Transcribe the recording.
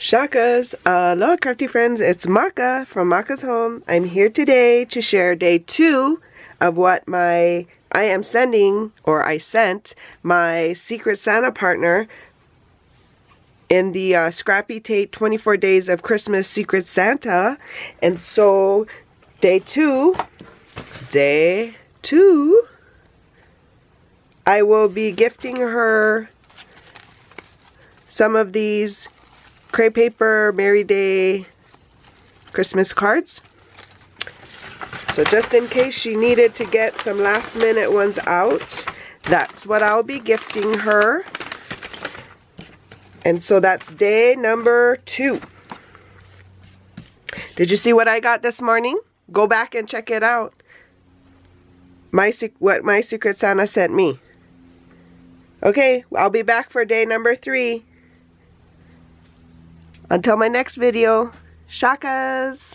Shakas, aloha crafty friends, it's Maka from Makaz Home. I'm here today to share day 2 of what I sent my Secret Santa partner in the Scrappy Tate 24 Days of Christmas Secret Santa. And so day 2, I will be gifting her some of these crepe paper Merry Day Christmas cards. So just in case she needed to get some last minute ones out, that's what I'll be gifting her. And so that's day number 2. Did you see what I got this morning? Go back and check it out. What my Secret Santa sent me. Okay, I'll be back for day number 3. Until my next video, shakas!